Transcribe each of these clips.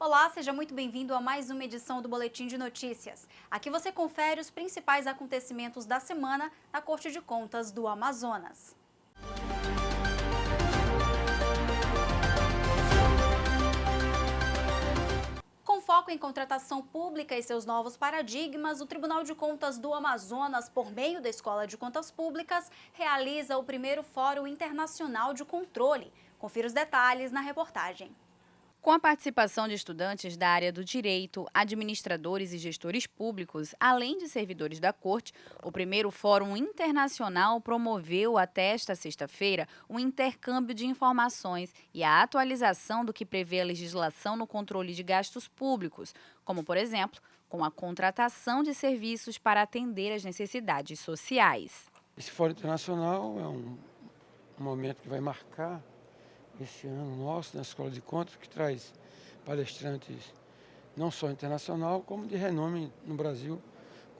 Olá, seja muito bem-vindo a mais uma edição do Boletim de Notícias. Aqui você confere os principais acontecimentos da semana na Corte de Contas do Amazonas. Com foco em contratação pública e seus novos paradigmas, o Tribunal de Contas do Amazonas, por meio da Escola de Contas Públicas, realiza o primeiro Fórum Internacional de Controle. Confira os detalhes na reportagem. Com a participação de estudantes da área do direito, administradores e gestores públicos, além de servidores da Corte, o primeiro Fórum Internacional promoveu até esta sexta-feira um intercâmbio de informações e a atualização do que prevê a legislação no controle de gastos públicos, como, por exemplo, com a contratação de serviços para atender às necessidades sociais. Esse Fórum Internacional é um momento que vai marcar esse ano nosso na Escola de Contas, que traz palestrantes não só internacional, como de renome no Brasil,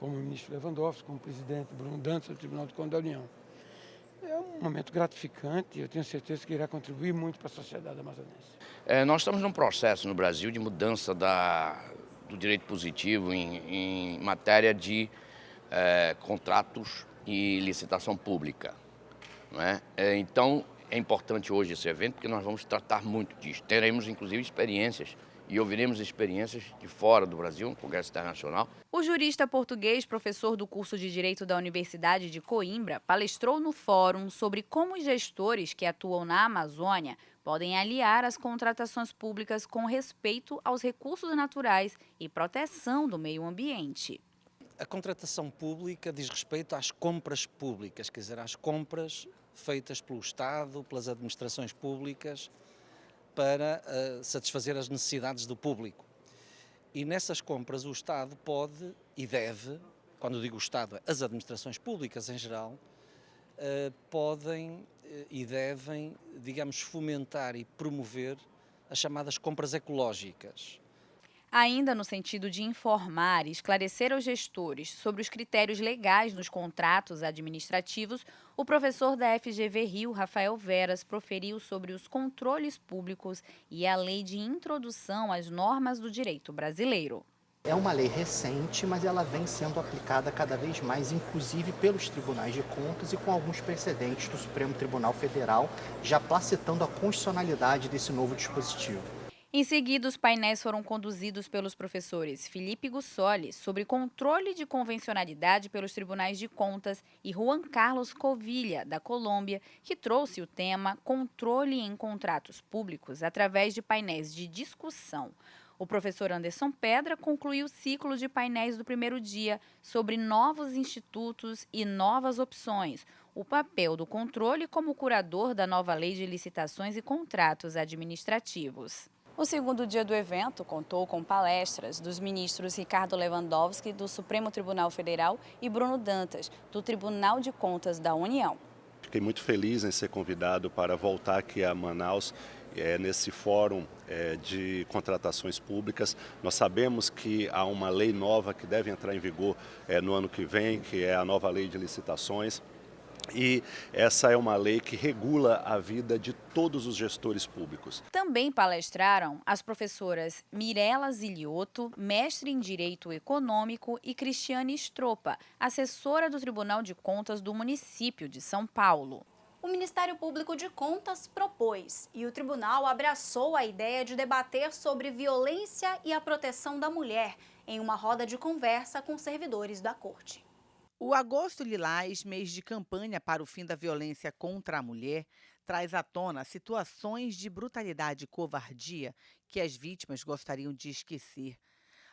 como o ministro Lewandowski, como o presidente Bruno Dantas do Tribunal de Contas da União. É um momento gratificante e eu tenho certeza que irá contribuir muito para a sociedade amazonense. Nós estamos num processo no Brasil de mudança do direito positivo em matéria de contratos e licitação pública, não é? Então, é importante hoje esse evento porque nós vamos tratar muito disso. Teremos, inclusive, experiências e ouviremos experiências de fora do Brasil, um congresso internacional. O jurista português, professor do curso de Direito da Universidade de Coimbra, palestrou no fórum sobre como os gestores que atuam na Amazônia podem aliar as contratações públicas com respeito aos recursos naturais e proteção do meio ambiente. A contratação pública diz respeito às compras públicas, quer dizer, às compras feitas pelo Estado, pelas administrações públicas, para satisfazer as necessidades do público. E nessas compras o Estado pode e deve, quando digo o Estado, as administrações públicas em geral, podem e devem, digamos, fomentar e promover as chamadas compras ecológicas. Ainda no sentido de informar e esclarecer aos gestores sobre os critérios legais nos contratos administrativos, o professor da FGV Rio, Rafael Veras, proferiu sobre os controles públicos e a lei de introdução às normas do direito brasileiro. É uma lei recente, mas ela vem sendo aplicada cada vez mais, inclusive pelos tribunais de contas e com alguns precedentes do Supremo Tribunal Federal, já placitando a constitucionalidade desse novo dispositivo. Em seguida, os painéis foram conduzidos pelos professores Felipe Gussoli, sobre controle de convencionalidade pelos tribunais de contas, e Juan Carlos Covilla, da Colômbia, que trouxe o tema Controle em Contratos Públicos através de painéis de discussão. O professor Anderson Pedra concluiu o ciclo de painéis do primeiro dia sobre novos institutos e novas opções, o papel do controle como curador da nova lei de licitações e contratos administrativos. O segundo dia do evento contou com palestras dos ministros Ricardo Lewandowski, do Supremo Tribunal Federal, e Bruno Dantas, do Tribunal de Contas da União. Fiquei muito feliz em ser convidado para voltar aqui a Manaus, nesse fórum de contratações públicas. Nós sabemos que há uma lei nova que deve entrar em vigor no ano que vem, que é a nova lei de licitações. E essa é uma lei que regula a vida de todos os gestores públicos. Também palestraram as professoras Mirela Zilioto, mestre em Direito Econômico, e Cristiane Stropa, assessora do Tribunal de Contas do município de São Paulo. O Ministério Público de Contas propôs e o tribunal abraçou a ideia de debater sobre violência e a proteção da mulher em uma roda de conversa com servidores da Corte. O Agosto Lilás, mês de campanha para o fim da violência contra a mulher, traz à tona situações de brutalidade e covardia que as vítimas gostariam de esquecer.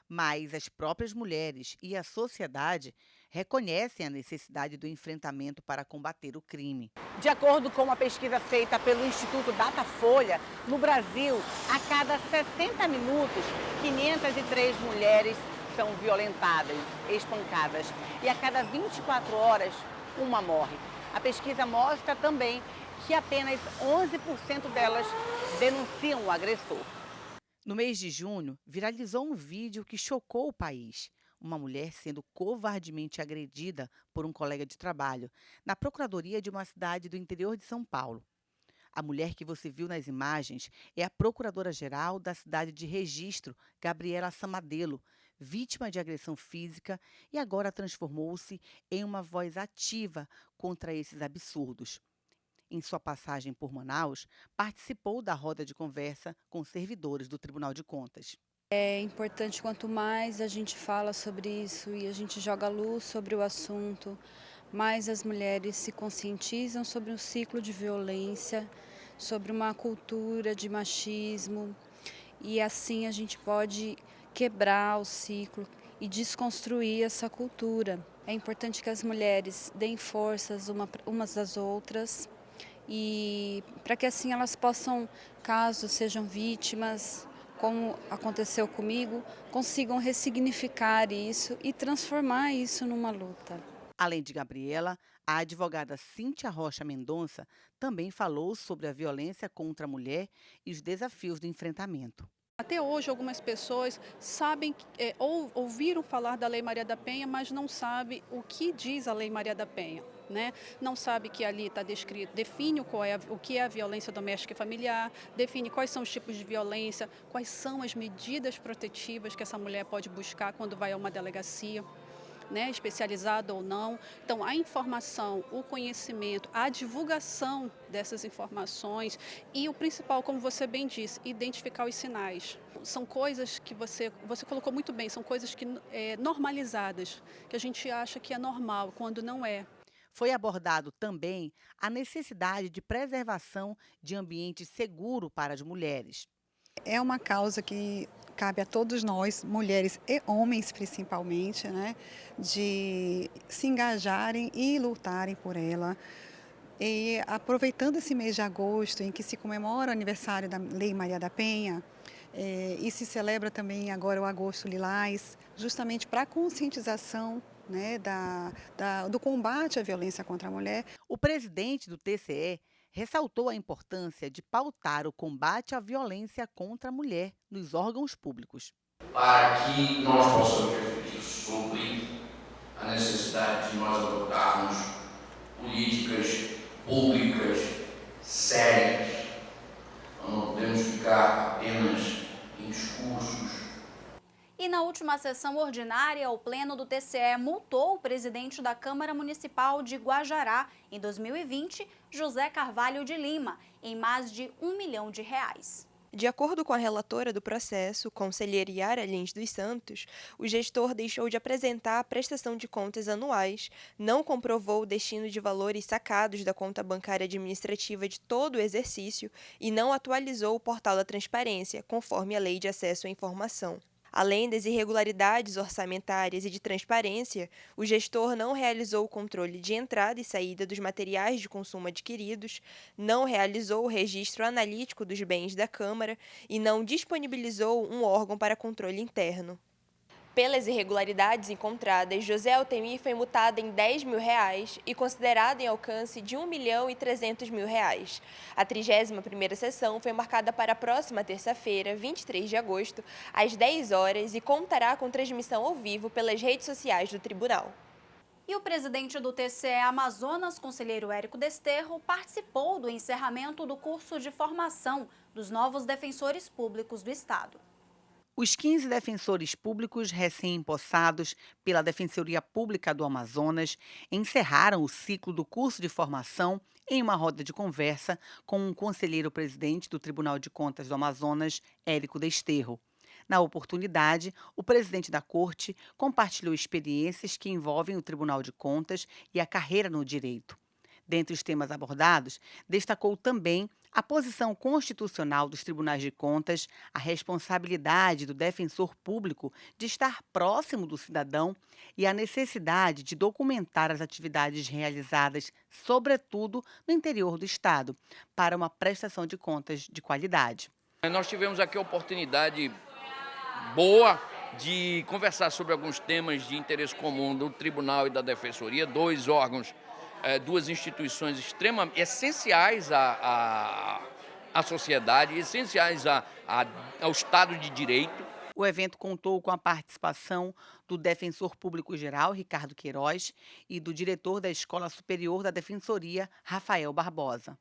Mas as próprias mulheres e a sociedade reconhecem a necessidade do enfrentamento para combater o crime. De acordo com uma pesquisa feita pelo Instituto Datafolha, no Brasil, a cada 60 minutos, 503 mulheres são violentadas, espancadas, e a cada 24 horas, uma morre. A pesquisa mostra também que apenas 11% delas denunciam o agressor. No mês de junho, viralizou um vídeo que chocou o país. Uma mulher sendo covardemente agredida por um colega de trabalho na procuradoria de uma cidade do interior de São Paulo. A mulher que você viu nas imagens é a procuradora-geral da cidade de Registro, Gabriela Samadelo, vítima de agressão física e agora transformou-se em uma voz ativa contra esses absurdos. Em sua passagem por Manaus, participou da roda de conversa com servidores do Tribunal de Contas. É importante quanto mais a gente fala sobre isso e a gente joga luz sobre o assunto, mais as mulheres se conscientizam sobre um ciclo de violência, sobre uma cultura de machismo, e assim a gente pode quebrar o ciclo e desconstruir essa cultura. É importante que as mulheres deem forças umas às outras e para que assim elas possam, caso sejam vítimas, como aconteceu comigo, consigam ressignificar isso e transformar isso numa luta. Além de Gabriela, a advogada Cíntia Rocha Mendonça também falou sobre a violência contra a mulher e os desafios do enfrentamento. Até hoje, algumas pessoas sabem, ou ouviram falar da Lei Maria da Penha, mas não sabem o que diz a Lei Maria da Penha, né? Não sabe que ali está descrito, define o que é a violência doméstica e familiar, define quais são os tipos de violência, quais são as medidas protetivas que essa mulher pode buscar quando vai a uma delegacia, né, especializada ou não. Então, a informação, o conhecimento, a divulgação dessas informações e o principal, como você bem disse, identificar os sinais. São coisas que você colocou muito bem, são coisas que normalizadas, que a gente acha que é normal, quando não é. Foi abordado também a necessidade de preservação de ambiente seguro para as mulheres. É uma causa que cabe a todos nós, mulheres e homens principalmente, né, de se engajarem e lutarem por ela. E aproveitando esse mês de agosto, em que se comemora o aniversário da Lei Maria da Penha, e se celebra também agora o Agosto Lilás, justamente para a conscientização, né, do combate à violência contra a mulher. O presidente do TCE ressaltou a importância de pautar o combate à violência contra a mulher nos órgãos públicos. Para que nós possamos refletir sobre a necessidade de nós adotarmos políticas públicas sérias. Nós não podemos ficar apenas em discursos. E na última sessão ordinária, o Pleno do TCE multou o presidente da Câmara Municipal de Guajará, em 2020, José Carvalho de Lima, em mais de R$ 1 milhão. De acordo com a relatora do processo, conselheira Yara Lins dos Santos, o gestor deixou de apresentar a prestação de contas anuais, não comprovou o destino de valores sacados da conta bancária administrativa de todo o exercício e não atualizou o portal da transparência, conforme a Lei de Acesso à Informação. Além das irregularidades orçamentárias e de transparência, o gestor não realizou o controle de entrada e saída dos materiais de consumo adquiridos, não realizou o registro analítico dos bens da Câmara e não disponibilizou um órgão para controle interno. Pelas irregularidades encontradas, José Altemir foi multado em R$ 10 mil e considerado em alcance de R$ 1.300.000. A 31ª sessão foi marcada para a próxima terça-feira, 23 de agosto, às 10 horas e contará com transmissão ao vivo pelas redes sociais do tribunal. E o presidente do TCE Amazonas, conselheiro Érico Desterro, participou do encerramento do curso de formação dos novos defensores públicos do Estado. Os 15 defensores públicos recém-empossados pela Defensoria Pública do Amazonas encerraram o ciclo do curso de formação em uma roda de conversa com o conselheiro-presidente do Tribunal de Contas do Amazonas, Érico Desterro. Na oportunidade, o presidente da Corte compartilhou experiências que envolvem o Tribunal de Contas e a carreira no direito. Dentre os temas abordados, destacou também a posição constitucional dos tribunais de contas, a responsabilidade do defensor público de estar próximo do cidadão e a necessidade de documentar as atividades realizadas, sobretudo no interior do Estado, para uma prestação de contas de qualidade. Nós tivemos aqui a oportunidade boa de conversar sobre alguns temas de interesse comum do Tribunal e da Defensoria, dois órgãos, duas instituições extremamente essenciais à sociedade, essenciais ao Estado de Direito. O evento contou com a participação do Defensor Público Geral, Ricardo Queiroz, e do diretor da Escola Superior da Defensoria, Rafael Barbosa.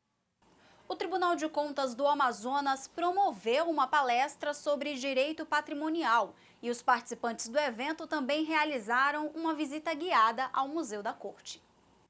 O Tribunal de Contas do Amazonas promoveu uma palestra sobre direito patrimonial e os participantes do evento também realizaram uma visita guiada ao Museu da Corte.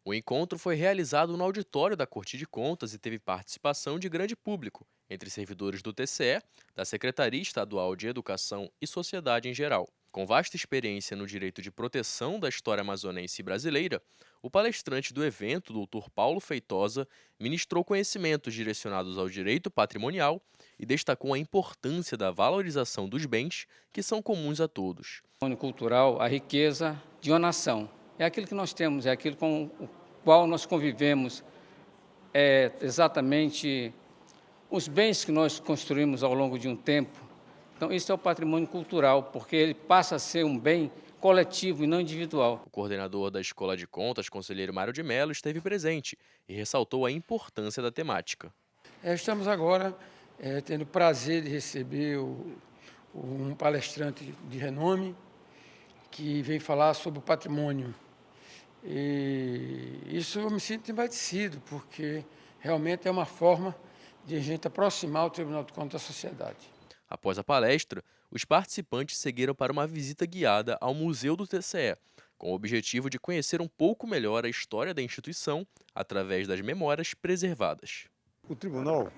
O encontro foi realizado no auditório da Corte de Contas e teve participação de grande público, entre servidores do TCE, da Secretaria Estadual de Educação e sociedade em geral. Com vasta experiência no direito de proteção da história amazonense e brasileira, o palestrante do evento, Dr. Paulo Feitosa, ministrou conhecimentos direcionados ao direito patrimonial e destacou a importância da valorização dos bens que são comuns a todos. O patrimônio cultural, a riqueza de uma nação. É aquilo que nós temos, é aquilo com o qual nós convivemos, é exatamente os bens que nós construímos ao longo de um tempo. Então, isso é o patrimônio cultural, porque ele passa a ser um bem coletivo e não individual. O coordenador da Escola de Contas, conselheiro Mário de Mello, esteve presente e ressaltou a importância da temática. Estamos agora tendo o prazer de receber um palestrante de renome que vem falar sobre o patrimônio. E isso eu me sinto embadecido, porque realmente é uma forma de a gente aproximar o Tribunal de Contas da sociedade. Após a palestra, os participantes seguiram para uma visita guiada ao Museu do TCE, com o objetivo de conhecer um pouco melhor a história da instituição através das memórias preservadas. O tribunal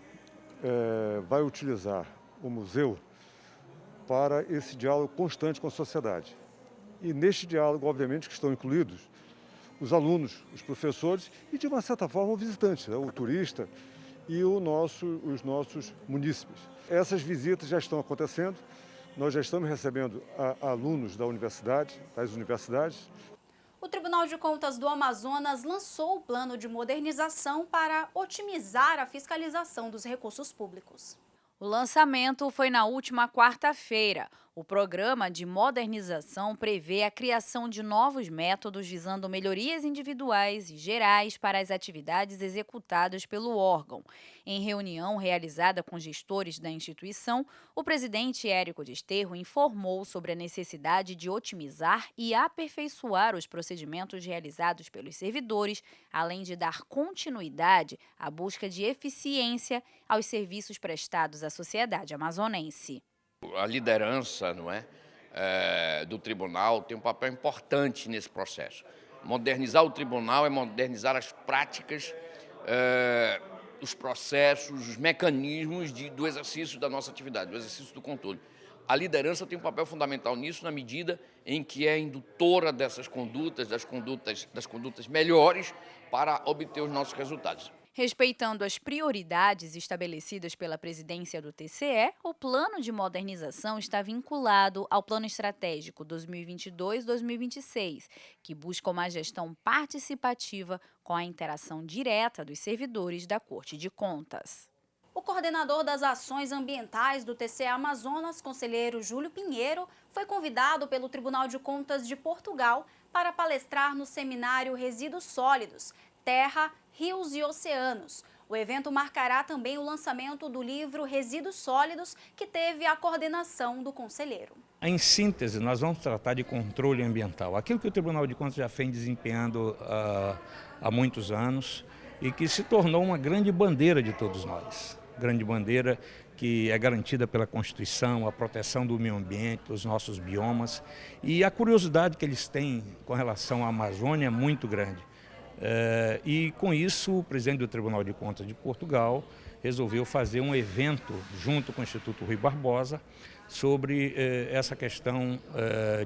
vai utilizar o museu para esse diálogo constante com a sociedade. E neste diálogo, obviamente, que estão incluídos os alunos, os professores e, de uma certa forma, o visitante, o turista e os nossos munícipes. Essas visitas já estão acontecendo, nós já estamos recebendo alunos das universidades. O Tribunal de Contas do Amazonas lançou o plano de modernização para otimizar a fiscalização dos recursos públicos. O lançamento foi na última quarta-feira. O programa de modernização prevê a criação de novos métodos visando melhorias individuais e gerais para as atividades executadas pelo órgão. Em reunião realizada com gestores da instituição, o presidente Érico Desterro informou sobre a necessidade de otimizar e aperfeiçoar os procedimentos realizados pelos servidores, além de dar continuidade à busca de eficiência aos serviços prestados à sociedade amazonense. A liderança, do tribunal tem um papel importante nesse processo. Modernizar o tribunal é modernizar as práticas, os processos, os mecanismos do exercício da nossa atividade, do exercício do controle. A liderança tem um papel fundamental nisso na medida em que é indutora dessas condutas, das condutas melhores para obter os nossos resultados. Respeitando as prioridades estabelecidas pela presidência do TCE, o plano de modernização está vinculado ao Plano Estratégico 2022-2026, que busca uma gestão participativa com a interação direta dos servidores da Corte de Contas. O coordenador das ações ambientais do TCE Amazonas, conselheiro Júlio Pinheiro, foi convidado pelo Tribunal de Contas de Portugal para palestrar no seminário Resíduos Sólidos, Terra, Rios e Oceanos. O evento marcará também o lançamento do livro Resíduos Sólidos, que teve a coordenação do conselheiro. Em síntese, nós vamos tratar de controle ambiental, aquilo que o Tribunal de Contas já vem desempenhando há muitos anos e que se tornou uma grande bandeira de todos nós. Grande bandeira que é garantida pela Constituição, a proteção do meio ambiente, dos nossos biomas, e a curiosidade que eles têm com relação à Amazônia é muito grande. E com isso o presidente do Tribunal de Contas de Portugal resolveu fazer um evento junto com o Instituto Rui Barbosa sobre essa questão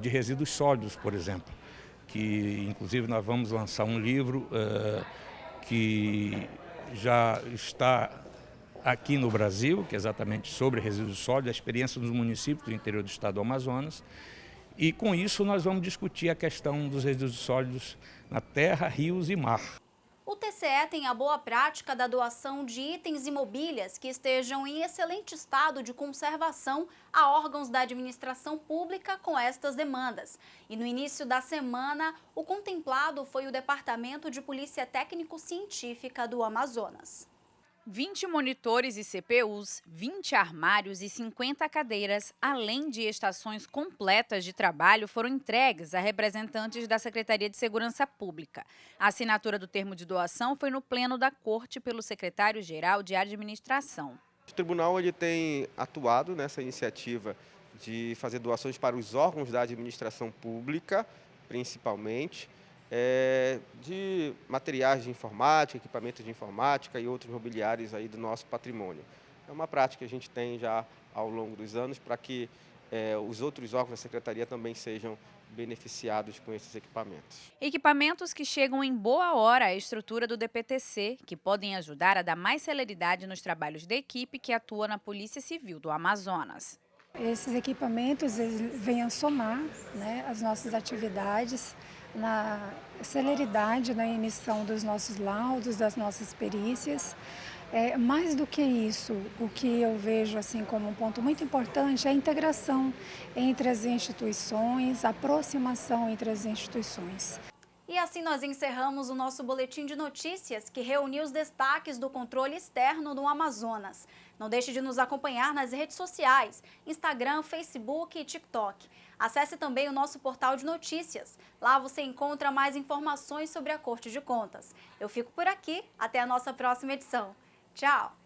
de resíduos sólidos, por exemplo, que inclusive nós vamos lançar um livro que já está aqui no Brasil, que é exatamente sobre resíduos sólidos, a experiência dos municípios do interior do estado do Amazonas. E com isso nós vamos discutir a questão dos resíduos sólidos na terra, rios e mar. O TCE tem a boa prática da doação de itens e mobílias que estejam em excelente estado de conservação a órgãos da administração pública com estas demandas. E no início da semana, o contemplado foi o Departamento de Polícia Técnico-Científica do Amazonas. 20 monitores e CPUs, 20 armários e 50 cadeiras, além de estações completas de trabalho, foram entregues a representantes da Secretaria de Segurança Pública. A assinatura do termo de doação foi no pleno da Corte pelo secretário-geral de Administração. O tribunal ele tem atuado nessa iniciativa de fazer doações para os órgãos da administração pública, principalmente, de materiais de informática, equipamentos de informática e outros mobiliários aí do nosso patrimônio. É uma prática que a gente tem já ao longo dos anos para que os outros órgãos da Secretaria também sejam beneficiados com esses equipamentos. Equipamentos que chegam em boa hora à estrutura do DPTC, que podem ajudar a dar mais celeridade nos trabalhos da equipe que atua na Polícia Civil do Amazonas. Esses equipamentos vêm a somar, né, as nossas atividades na celeridade na emissão dos nossos laudos, das nossas perícias. Mais do que isso, o que eu vejo assim como um ponto muito importante é a integração entre as instituições, a aproximação entre as instituições. E assim nós encerramos o nosso boletim de notícias, que reuniu os destaques do controle externo no Amazonas. Não deixe de nos acompanhar nas redes sociais, Instagram, Facebook e TikTok. Acesse também o nosso portal de notícias. Lá você encontra mais informações sobre a Corte de Contas. Eu fico por aqui, até a nossa próxima edição. Tchau!